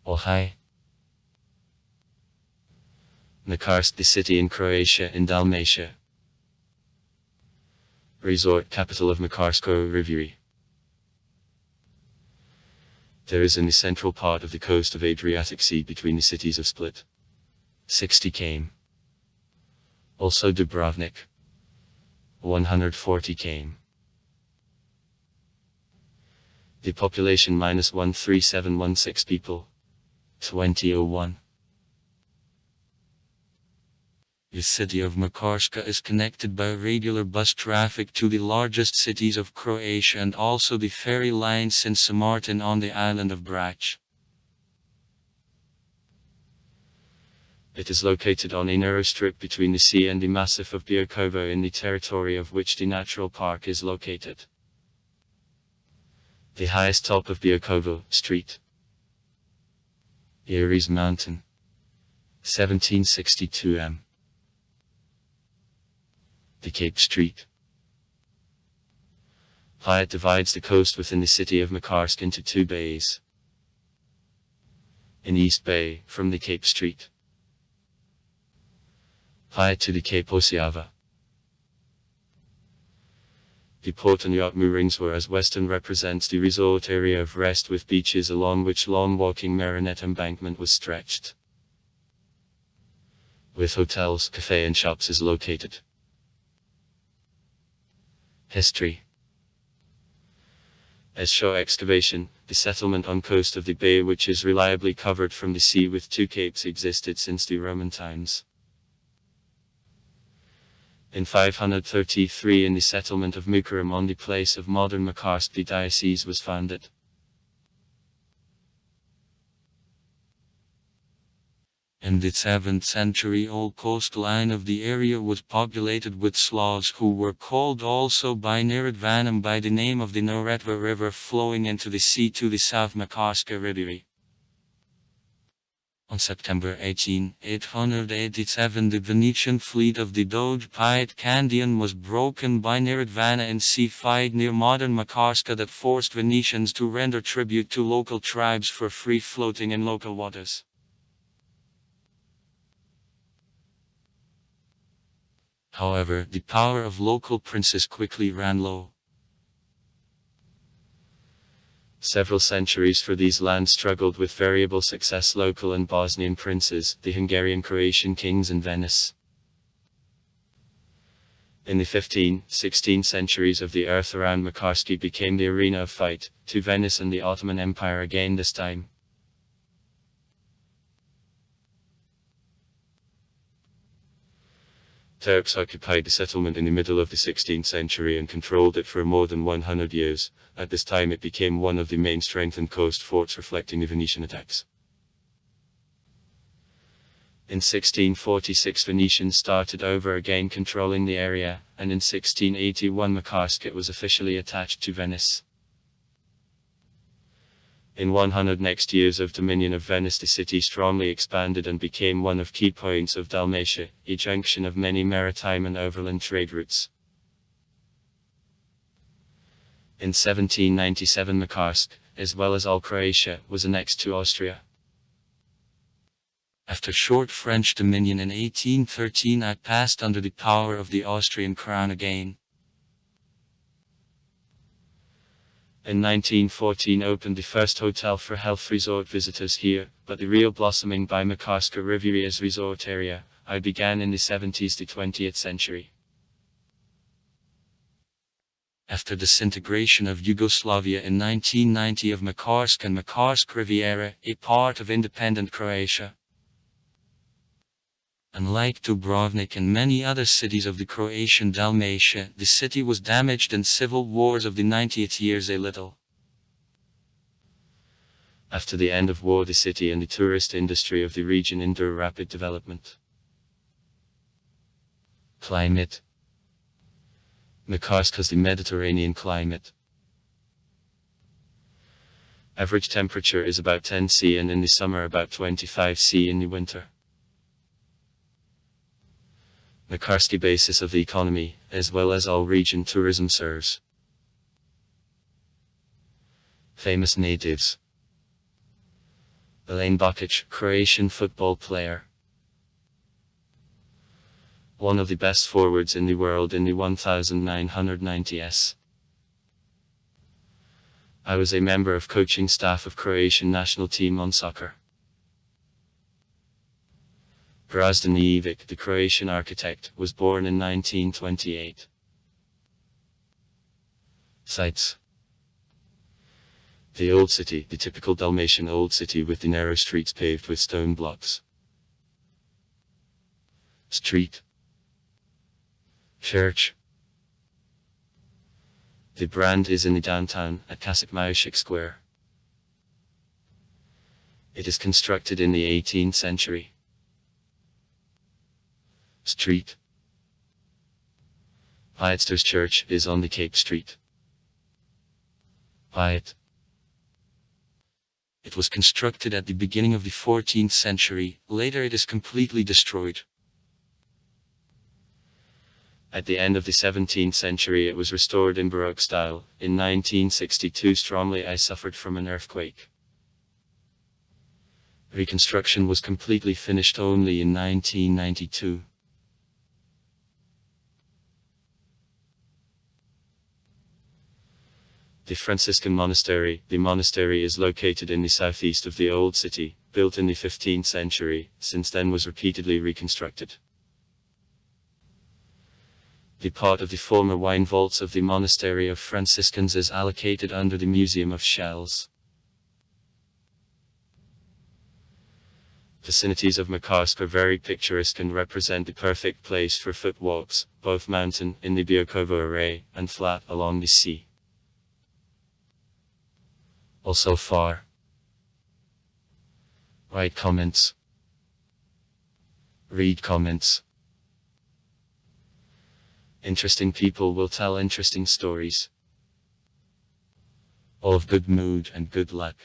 Ohio. Makarska, the city in Croatia in Dalmatia. Resort capital of Makarska Riviera. There is in the central part of the coast of Adriatic Sea between the cities of Split, 60 km. Also Dubrovnik, 140 km. The population -13716 people, 2001. The city of Makarska is connected by regular bus traffic to the largest cities of Croatia and also the ferry line St. Martin on the island of Brač. It is located on a narrow strip between the sea and the massif of Biokovo, in the territory of which the natural park is located. The highest top of Biokovo Street. Aries Mountain, 1762 m. The Cape Street. It divides the coast within the city of Makarska into two bays. In East Bay, from the Cape Street to the Cape Osiava. The port and yacht moorings, whereas western represents the resort area of rest with beaches along which long walking marionette embankment was stretched, with hotels, cafe and shops is located. History. As shore excavation, the settlement on coast of the bay, which is reliably covered from the sea with two capes, existed since the Roman times. In 533, in the settlement of Mukaram on the place of modern Makarska, the diocese was founded. In the 7th century, all coastline of the area was populated with Slavs, who were called also by Neretvanim by the name of the Neretva river flowing into the sea to the south Makarska Riviera. On September 18, 887, the Venetian fleet of the Doge Piet Candian was broken by Neretvana in sea fight near modern Makarska that forced Venetians to render tribute to local tribes for free floating in local waters. However, the power of local princes quickly ran low. Several centuries for these lands struggled with variable success local and Bosnian princes, the Hungarian-Croatian kings and Venice. In the 15th, 16th centuries of the earth around Makarska became the arena of fight, to Venice and the Ottoman Empire again this time. Turks occupied the settlement in the middle of the 16th century and controlled it for more than 100 years. At this time it became one of the main strengthened coast forts reflecting the Venetian attacks. In 1646 Venetians started over again controlling the area, and in 1681 Makarska was officially attached to Venice. In 100 next years of dominion of Venice, the city strongly expanded and became one of key points of Dalmatia, a junction of many maritime and overland trade routes. In 1797 Makarska, as well as all Croatia, was annexed to Austria. After short French dominion in 1813 it passed under the power of the Austrian crown again. In 1914 opened the first hotel for health resort visitors here, but the real blossoming by Makarska Riviera's resort area began in the 70s the 20th century. After disintegration of Yugoslavia in 1990 of Makarska and Makarska Riviera, a part of independent Croatia. Unlike Dubrovnik and many other cities of the Croatian Dalmatia, the city was damaged in civil wars of the 90th years a little. After the end of war, the city and the tourist industry of the region endure rapid development. Climate. Makarska has the Mediterranean climate. Average temperature is about 10 C and in the summer about 25 C in the winter. Makarska basis of the economy, as well as all region tourism serves. Famous natives. Alen Bakic, Croatian football player. One of the best forwards in the world in the 1990s. I was a member of coaching staff of Croatian national team on soccer. Brazdan Ivic, the Croatian architect, was born in 1928. Sites: the Old City, the typical Dalmatian Old City with the narrow streets paved with stone blocks. Street. Church. The brand is in the downtown, at Kasik Square. It is constructed in the 18th century. Street. Pietster's Church is on the Cape Street. Piet. It was constructed at the beginning of the 14th century, later it is completely destroyed. At the end of the 17th century it was restored in Baroque style. In 1962 strongly I suffered from an earthquake. Reconstruction was completely finished only in 1992. The Franciscan Monastery. The monastery is located in the southeast of the Old City, built in the 15th century, since then was repeatedly reconstructed. The part of the former wine vaults of the Monastery of Franciscans is allocated under the Museum of Shells. Vicinities of Makarska are very picturesque and represent the perfect place for foot walks, both mountain, in the Biokovo array, and flat, along the sea. Also far. Write comments. Read comments. Interesting people will tell interesting stories. All of good mood and good luck.